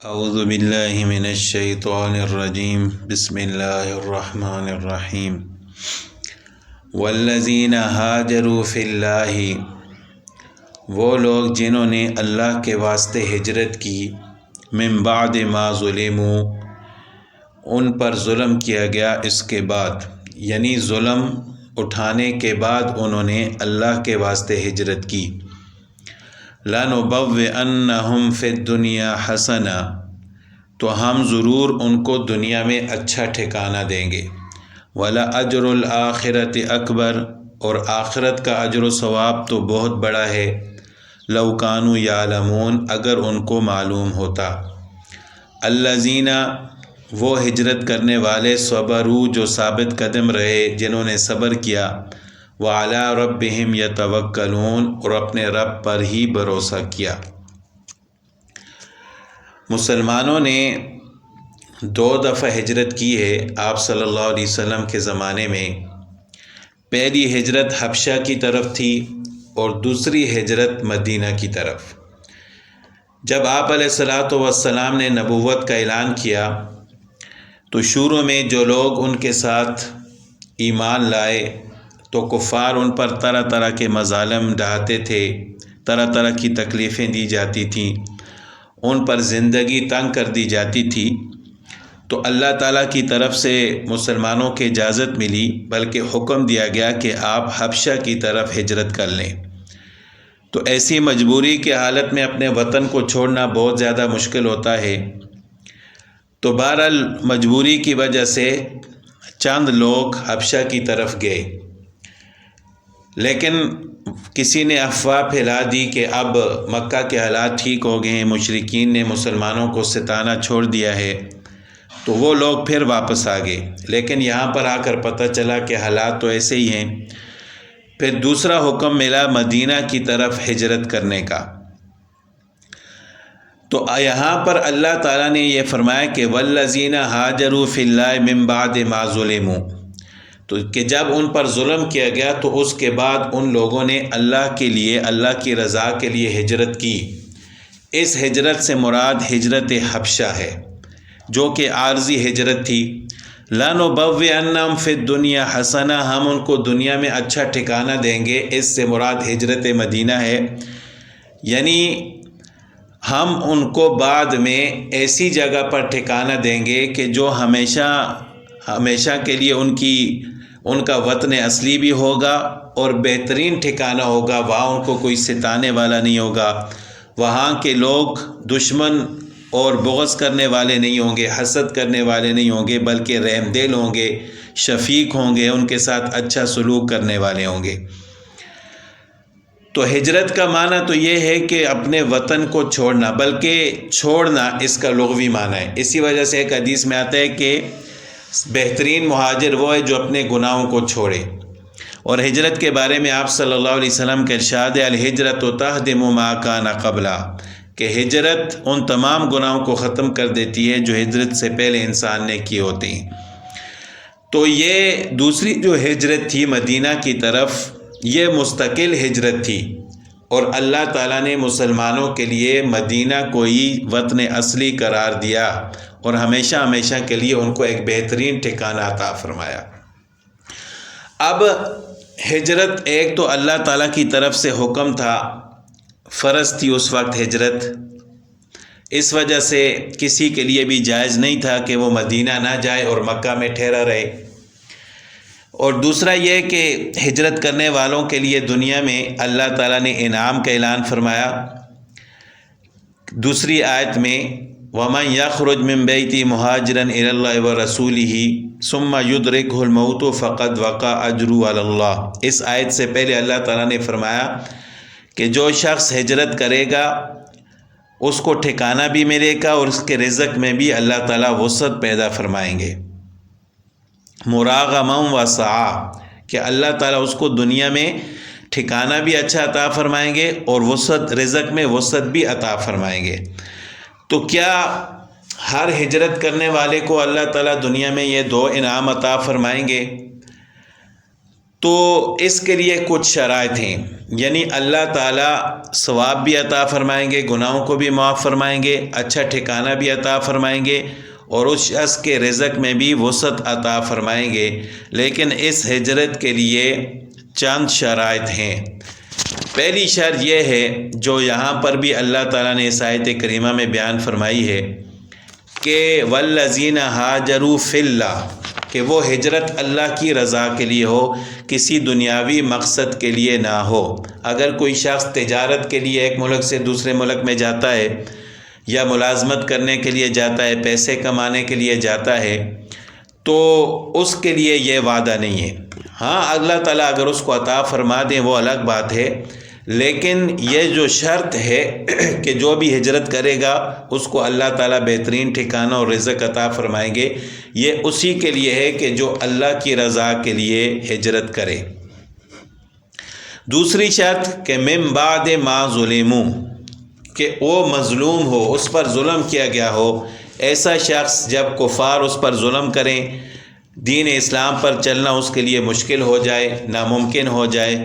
اعوذ باللہ من الشیطان الرجیم بسم اللہ الرحمن الرحیم والذین ہاجروا فی اللہ، وہ لوگ جنہوں نے اللہ کے واسطے ہجرت کی، من بعد ما ظلموا، ان پر ظلم کیا گیا اس کے بعد، یعنی ظلم اٹھانے کے بعد انہوں نے اللہ کے واسطے ہجرت کی۔ لَنُبَوِّئَنَّهُمْ فِي الدُّنْيَا حَسَنَةً، تو ہم ضرور ان کو دنیا میں اچھا ٹھکانہ دیں گے۔ وَلَأَجْرُ الْآخِرَةِ أَكْبَرُ، اور آخرت کا اجر و ثواب تو بہت بڑا ہے۔ لَوْ كَانُوا يَعْلَمُونَ، اگر ان کو معلوم ہوتا۔ الَّذِينَ، وہ ہجرت کرنے والے، صبروا، جو ثابت قدم رہے، جنہوں نے صبر کیا، وَعَلَىٰ رَبِّهِمْ يَتَوَكَّلُونَ، اور اپنے رب پر ہی بھروسہ کیا۔ مسلمانوں نے 2 دفعہ ہجرت کی ہے آپ صلی اللہ علیہ وسلم کے زمانے میں۔ پہلی ہجرت حبشہ کی طرف تھی اور دوسری ہجرت مدینہ کی طرف۔ جب آپ علیہ السلام نے نبوت کا اعلان کیا تو شروع میں جو لوگ ان کے ساتھ ایمان لائے تو کفار ان پر طرح طرح کے مظالم ڈھاتے تھے، طرح طرح کی تکلیفیں دی جاتی تھیں، ان پر زندگی تنگ کر دی جاتی تھی۔ تو اللہ تعالیٰ کی طرف سے مسلمانوں کی اجازت ملی، بلکہ حکم دیا گیا کہ آپ حبشہ کی طرف ہجرت کر لیں۔ تو ایسی مجبوری کی حالت میں اپنے وطن کو چھوڑنا بہت زیادہ مشکل ہوتا ہے۔ تو بہرحال مجبوری کی وجہ سے چند لوگ حبشہ کی طرف گئے، لیکن کسی نے افواہ پھیلا دی کہ اب مکہ کے حالات ٹھیک ہو گئے ہیں، مشرکین نے مسلمانوں کو ستانا چھوڑ دیا ہے، تو وہ لوگ پھر واپس آ گئے۔ لیکن یہاں پر آ کر پتہ چلا کہ حالات تو ایسے ہی ہیں۔ پھر دوسرا حکم ملا مدینہ کی طرف ہجرت کرنے کا۔ تو یہاں پر اللہ تعالیٰ نے یہ فرمایا کہ وَالَّذِينَ هَاجَرُوا فِي اللَّهِ مِن بَعْدِ مَا ظُلِمُوا، تو کہ جب ان پر ظلم کیا گیا تو اس کے بعد ان لوگوں نے اللہ کے لیے، اللہ کی رضا کے لیے ہجرت کی۔ اس ہجرت سے مراد ہجرت حبشہ ہے، جو کہ عارضی ہجرت تھی۔ لَنُبَوِّئَنَّهُمْ فِي الدُّنْيَا حَسَنَةً، ہم ان کو دنیا میں اچھا ٹھکانہ دیں گے۔ اس سے مراد ہجرت مدینہ ہے، یعنی ہم ان کو بعد میں ایسی جگہ پر ٹھکانہ دیں گے کہ جو ہمیشہ کے لیے ان کا وطن اصلی بھی ہوگا اور بہترین ٹھکانہ ہوگا۔ وہاں ان کو کوئی ستانے والا نہیں ہوگا، وہاں کے لوگ دشمن اور بغض کرنے والے نہیں ہوں گے، حسد کرنے والے نہیں ہوں گے، بلکہ رحم دل ہوں گے، شفیق ہوں گے، ان کے ساتھ اچھا سلوک کرنے والے ہوں گے۔ تو ہجرت کا معنی تو یہ ہے کہ اپنے وطن کو چھوڑنا، بلکہ چھوڑنا اس کا لغوی معنی ہے۔ اسی وجہ سے ایک حدیث میں آتا ہے کہ بہترین مہاجر وہ ہے جو اپنے گناہوں کو چھوڑے۔ اور ہجرت کے بارے میں آپ صلی اللہ علیہ وسلم کا ارشاد ہے الہجرت تہدم ما کان قبلہا، کہ ہجرت ان تمام گناہوں کو ختم کر دیتی ہے جو ہجرت سے پہلے انسان نے کیے ہوتے ہیں۔ تو یہ دوسری جو ہجرت تھی مدینہ کی طرف، یہ مستقل ہجرت تھی، اور اللہ تعالیٰ نے مسلمانوں کے لیے مدینہ کو ہی وطن اصلی قرار دیا اور ہمیشہ ہمیشہ کے لیے ان کو ایک بہترین ٹھکانہ عطا فرمایا۔ اب ہجرت ایک تو اللہ تعالیٰ کی طرف سے حکم تھا، فرض تھی اس وقت ہجرت، اس وجہ سے کسی کے لیے بھی جائز نہیں تھا کہ وہ مدینہ نہ جائے اور مکہ میں ٹھہرا رہے۔ اور دوسرا یہ کہ ہجرت کرنے والوں کے لیے دنیا میں اللہ تعالیٰ نے انعام کا اعلان فرمایا۔ دوسری آیت میں وَمَنْ يَخْرُجْ مِنْ بَيْتِهِ مُهَاجِرًا إِلَى اللَّهِ وَرَسُولِهِ ثُمَّ يُدْرِكْهُ الْمَوْتُ فَقَدْ وَقَعَ أَجْرُهُ عَلَى اللَّهِ، اس آیت سے پہلے اللہ تعالیٰ نے فرمایا کہ جو شخص ہجرت کرے گا اس کو ٹھکانہ بھی ملے گا اور اس کے رزق میں بھی اللہ تعالیٰ وسعت پیدا فرمائیں گے۔ مراغما وسعا، کہ اللہ تعالیٰ اس کو دنیا میں ٹھکانہ بھی اچھا عطا فرمائیں گے اور وسعت، رزق میں وسعت بھی عطا فرمائیں گے۔ تو کیا ہر ہجرت کرنے والے کو اللہ تعالیٰ دنیا میں یہ 2 انعام عطا فرمائیں گے؟ تو اس کے لیے کچھ شرائط ہیں، یعنی اللہ تعالیٰ ثواب بھی عطا فرمائیں گے، گناہوں کو بھی معاف فرمائیں گے، اچھا ٹھکانہ بھی عطا فرمائیں گے، اور اس شخص کے رزق میں بھی وسعت عطا فرمائیں گے۔ لیکن اس ہجرت کے لیے چند شرائط ہیں۔ پہلی شرط یہ ہے جو یہاں پر بھی اللہ تعالیٰ نے اس آیت کریمہ میں بیان فرمائی ہے کہ والذین ہاجروا فی اللہ، کہ وہ ہجرت اللہ کی رضا کے لیے ہو، کسی دنیاوی مقصد کے لیے نہ ہو۔ اگر کوئی شخص تجارت کے لیے ایک ملک سے دوسرے ملک میں جاتا ہے، یا ملازمت کرنے کے لیے جاتا ہے، پیسے کمانے کے لیے جاتا ہے، تو اس کے لیے یہ وعدہ نہیں ہے۔ ہاں اللہ تعالیٰ اگر اس کو عطا فرما دیں وہ الگ بات ہے، لیکن یہ جو شرط ہے کہ جو بھی ہجرت کرے گا اس کو اللہ تعالیٰ بہترین ٹھکانہ اور رزق عطا فرمائیں گے، یہ اسی کے لیے ہے کہ جو اللہ کی رضا کے لیے ہجرت کرے۔ دوسری شرط کہ من بعد ما ظلموا، کہ وہ مظلوم ہو، اس پر ظلم کیا گیا ہو۔ ایسا شخص جب کفار اس پر ظلم کریں، دین اسلام پر چلنا اس کے لیے مشکل ہو جائے، ناممکن ہو جائے،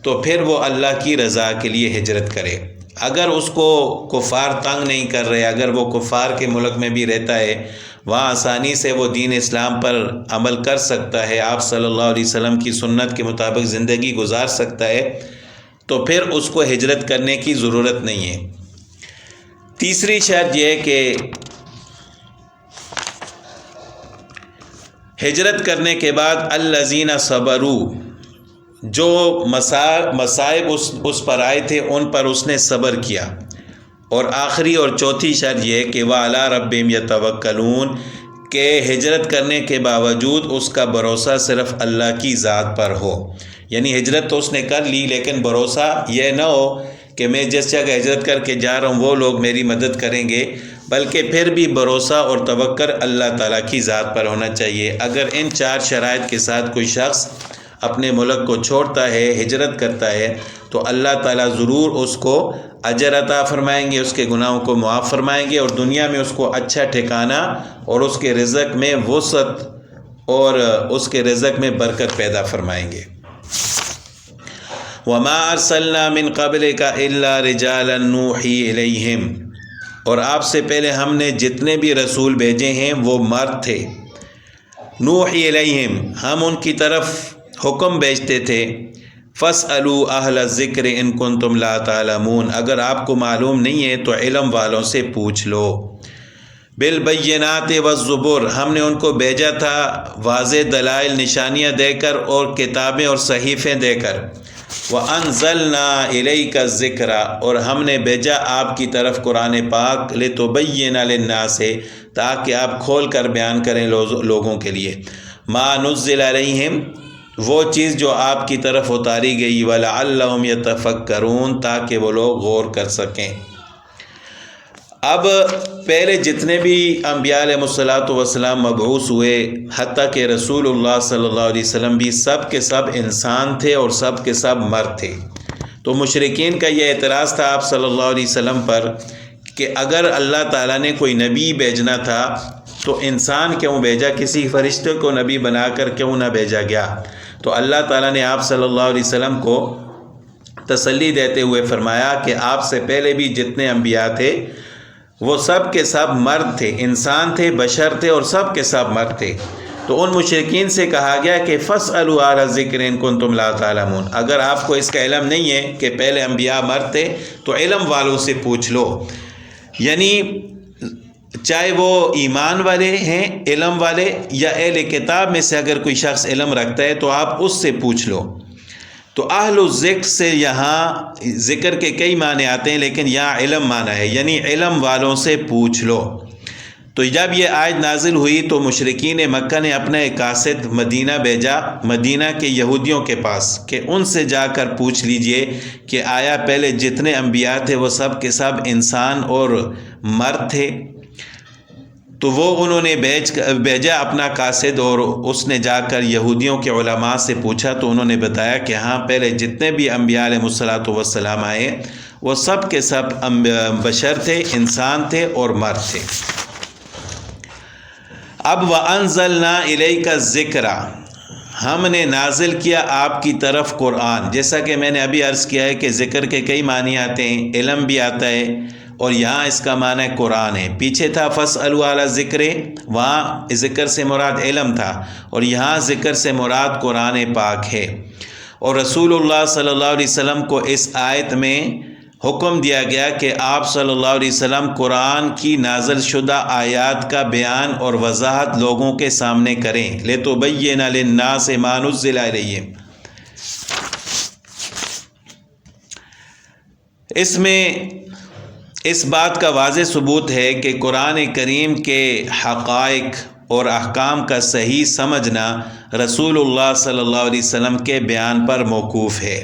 تو پھر وہ اللہ کی رضا کے لیے ہجرت کرے۔ اگر اس کو کفار تنگ نہیں کر رہے، اگر وہ کفار کے ملک میں بھی رہتا ہے، وہاں آسانی سے وہ دین اسلام پر عمل کر سکتا ہے، آپ صلی اللہ علیہ وسلم کی سنت کے مطابق زندگی گزار سکتا ہے، تو پھر اس کو ہجرت کرنے کی ضرورت نہیں ہے۔ تیسری شرط یہ ہے کہ ہجرت کرنے کے بعد الذین صبروا، جو مصائب اس پر آئے تھے ان پر اس نے صبر کیا۔ اور آخری اور چوتھی شرط یہ کہ وَعَلَىٰ رَبِّهِمْ يَتَوَكَّلُونَ، کہ ہجرت کرنے کے باوجود اس کا بھروسہ صرف اللہ کی ذات پر ہو۔ یعنی ہجرت تو اس نے کر لی، لیکن بھروسہ یہ نہ ہو کہ میں جس جگہ ہجرت کر کے جا رہا ہوں وہ لوگ میری مدد کریں گے، بلکہ پھر بھی بھروسہ اور توکل اللہ تعالیٰ کی ذات پر ہونا چاہیے۔ اگر ان چار شرائط کے ساتھ کوئی شخص اپنے ملک کو چھوڑتا ہے، ہجرت کرتا ہے، تو اللہ تعالیٰ ضرور اس کو اجر عطا فرمائیں گے، اس کے گناہوں کو معاف فرمائیں گے، اور دنیا میں اس کو اچھا ٹھکانہ اور اس کے رزق میں وسعت اور اس کے رزق میں برکت پیدا فرمائیں گے۔ وَمَا أَرْسَلْنَا مِن قَبْلِكَ إِلَّا رِجَالًا نُوحِي إِلَيْهِمْ، اور آپ سے پہلے ہم نے جتنے بھی رسول بھیجے ہیں وہ مرد تھے۔ نوحی الیہم، ہم ان کی طرف حکم بھیجتے تھے۔ فَاسْأَلُوا أَهْلَ الذِّكْرِ إِن كُنتُمْ لَا تَعْلَمُونَ، اگر آپ کو معلوم نہیں ہے تو علم والوں سے پوچھ لو۔ بالبینات والزبر، ہم نے ان کو بھیجا تھا واضح دلائل نشانیاں دے کر اور کتابیں اور صحیفیں دے کر۔ وَأَنزَلْنَا إِلَيْكَ الذِّكْرَ، اور ہم نے بھیجا آپ کی طرف قرآن پاک لِتُبَيِّنَ لِلنَّاسِ، تاکہ آپ کھول کر بیان کریں لوگوں کے لیے، مَا نُزِّلَ عَلَيْهِمْ، وہ چیز جو آپ کی طرف اتاری گئی، وَلَعَلَّهُمْ يَتَفَكَّرُونَ، تاکہ وہ لوگ غور کر سکیں۔ اب پہلے جتنے بھی انبیاء علیہ الصلوۃ والسلام مبعوث ہوئے، حتیٰ کہ رسول اللہ صلی اللہ علیہ وسلم بھی، سب کے سب انسان تھے اور سب کے سب مرد تھے۔ تو مشرکین کا یہ اعتراض تھا آپ صلی اللہ علیہ وسلم پر کہ اگر اللہ تعالیٰ نے کوئی نبی بھیجنا تھا تو انسان کیوں بھیجا، کسی فرشتے کو نبی بنا کر کیوں نہ بھیجا گیا؟ تو اللہ تعالیٰ نے آپ صلی اللہ علیہ وسلم کو تسلی دیتے ہوئے فرمایا کہ آپ سے پہلے بھی جتنے انبیاء تھے وہ سب کے سب مرد تھے، انسان تھے، بشر تھے، اور سب کے سب مرد تھے۔ تو ان مشرکین سے کہا گیا کہ فَاسْأَلُوا أَهْلَ الذِّكْرِ إِن كُنتُمْ لَا تَعْلَمُونَ، اگر آپ کو اس کا علم نہیں ہے کہ پہلے انبیاء مرد تھے تو علم والوں سے پوچھ لو۔ یعنی چاہے وہ ایمان والے ہیں، علم والے، یا اہل کتاب میں سے اگر کوئی شخص علم رکھتا ہے تو آپ اس سے پوچھ لو۔ تو اہل الذکر سے یہاں ذکر کے کئی معنی آتے ہیں، لیکن یہاں علم معنی ہے، یعنی علم والوں سے پوچھ لو۔ تو جب یہ آیت نازل ہوئی تو مشرکین مکہ نے اپنا ایک قاصد مدینہ بھیجا، مدینہ کے یہودیوں کے پاس، کہ ان سے جا کر پوچھ لیجئے کہ آیا پہلے جتنے انبیاء تھے وہ سب کے سب انسان اور مرد تھے؟ تو وہ انہوں نے بھیجا اپنا قاصد، اور اس نے جا کر یہودیوں کے علماء سے پوچھا، تو انہوں نے بتایا کہ ہاں پہلے جتنے بھی انبیاء علیہ الصلوۃ والسلام آئے وہ سب کے سب بشر تھے، انسان تھے اور مرد تھے۔ اب وَأَنزَلْنَا إِلَيْكَ الذِّكْرَ، ہم نے نازل کیا آپ کی طرف قرآن. جیسا کہ میں نے ابھی عرض کیا ہے کہ ذکر کے کئی معنی آتے ہیں، علم بھی آتا ہے، اور یہاں اس کا معنی قرآن ہے. پیچھے تھا فاسألوا اہل ذکر، وہاں ذکر سے مراد علم تھا، اور یہاں ذکر سے مراد قرآن پاک ہے. اور رسول اللہ صلی اللہ علیہ وسلم کو اس آیت میں حکم دیا گیا کہ آپ صلی اللہ علیہ وسلم قرآن کی نازل شدہ آیات کا بیان اور وضاحت لوگوں کے سامنے کریں. لِتُبَيِّنَ لِلنَّاسِ مَا نُزِّلَ إِلَيْهِمْ. اس میں اس بات کا واضح ثبوت ہے کہ قرآن کریم کے حقائق اور احکام کا صحیح سمجھنا رسول اللہ صلی اللہ علیہ وسلم کے بیان پر موقوف ہے.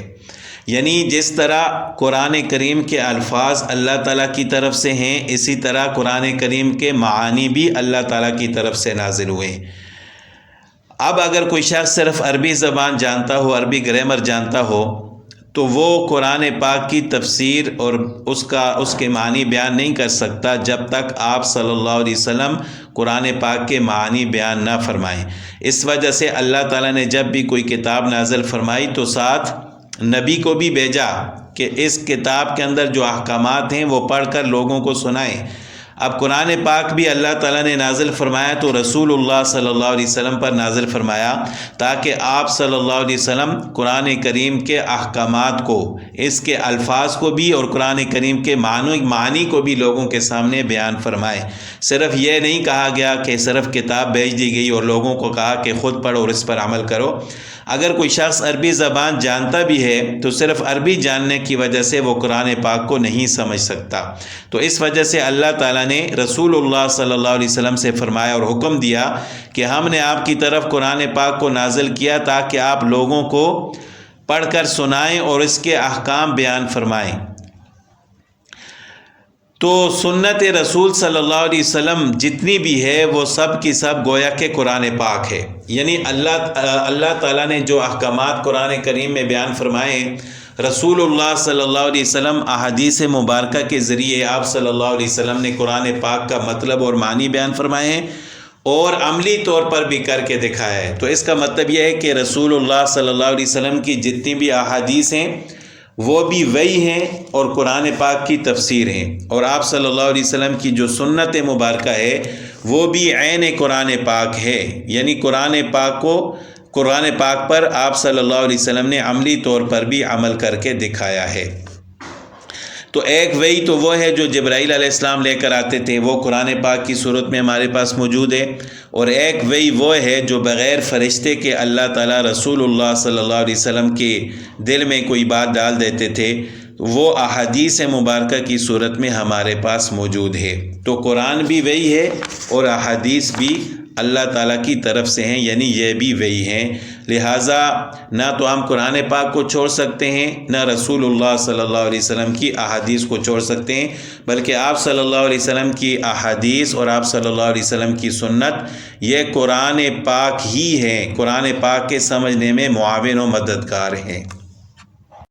یعنی جس طرح قرآن کریم کے الفاظ اللہ تعالیٰ کی طرف سے ہیں، اسی طرح قرآن کریم کے معانی بھی اللہ تعالیٰ کی طرف سے نازل ہوئے. اب اگر کوئی شخص صرف عربی زبان جانتا ہو، عربی گرامر جانتا ہو، تو وہ قرآن پاک کی تفسیر اور اس کے معنی بیان نہیں کر سکتا جب تک آپ صلی اللہ علیہ وسلم قرآن پاک کے معنی بیان نہ فرمائیں. اس وجہ سے اللہ تعالیٰ نے جب بھی کوئی کتاب نازل فرمائی تو ساتھ نبی کو بھی بھیجا کہ اس کتاب کے اندر جو احکامات ہیں وہ پڑھ کر لوگوں کو سنائیں. اب قرآن پاک بھی اللہ تعالیٰ نے نازل فرمایا تو رسول اللہ صلی اللہ علیہ وسلم پر نازل فرمایا تاکہ آپ صلی اللہ علیہ وسلم قرآن کریم کے احکامات کو، اس کے الفاظ کو بھی اور قرآن کریم کے معنی کو بھی لوگوں کے سامنے بیان فرمائے. صرف یہ نہیں کہا گیا کہ صرف کتاب بھیج دی گئی اور لوگوں کو کہا کہ خود پڑھو اور اس پر عمل کرو. اگر کوئی شخص عربی زبان جانتا بھی ہے تو صرف عربی جاننے کی وجہ سے وہ قرآن پاک کو نہیں سمجھ سکتا. تو اس وجہ سے اللہ تعالیٰ نے رسول اللہ صلی اللہ علیہ وسلم سے فرمایا اور حکم دیا کہ ہم نے آپ کی طرف قرآن پاک کو نازل کیا تاکہ آپ لوگوں کو پڑھ کر سنائیں اور اس کے احکام بیان فرمائیں. تو سنت رسول صلی اللہ علیہ وسلم جتنی بھی ہے وہ سب کی سب گویا کہ قرآن پاک ہے. یعنی اللہ تعالیٰ نے جو احکامات قرآن کریم میں بیان فرمائے، رسول اللہ صلی اللہ علیہ وسلم احادیث مبارکہ کے ذریعے آپ صلی اللہ علیہ وسلم نے قرآن پاک کا مطلب اور معنی بیان فرمائے ہیں اور عملی طور پر بھی کر کے دکھایا ہے. تو اس کا مطلب یہ ہے کہ رسول اللہ صلی اللہ علیہ وسلم کی جتنی بھی احادیث ہیں وہ بھی وہی ہیں اور قرآن پاک کی تفسیر ہیں، اور آپ صلی اللہ علیہ وسلم کی جو سنت مبارکہ ہے وہ بھی عین قرآن پاک ہے. یعنی قرآن پاک پر آپ صلی اللہ علیہ وسلم نے عملی طور پر بھی عمل کر کے دکھایا ہے. تو ایک وہی تو وہ ہے جو جبرائیل علیہ السلام لے کر آتے تھے، وہ قرآن پاک کی صورت میں ہمارے پاس موجود ہے، اور ایک وہی وہ ہے جو بغیر فرشتے کے اللہ تعالیٰ رسول اللہ صلی اللہ علیہ وسلم کے دل میں کوئی بات ڈال دیتے تھے، وہ احادیث مبارکہ کی صورت میں ہمارے پاس موجود ہے. تو قرآن بھی وہی ہے اور احادیث بھی اللہ تعالیٰ کی طرف سے ہیں، یعنی یہ بھی وہی ہیں. لہٰذا نہ تو ہم قرآن پاک کو چھوڑ سکتے ہیں، نہ رسول اللہ صلی اللہ علیہ وسلم کی احادیث کو چھوڑ سکتے ہیں، بلکہ آپ صلی اللہ علیہ وسلم کی احادیث اور آپ صلی اللہ علیہ وسلم کی سنت یہ قرآن پاک ہی ہیں، قرآن پاک کے سمجھنے میں معاون و مددگار ہیں.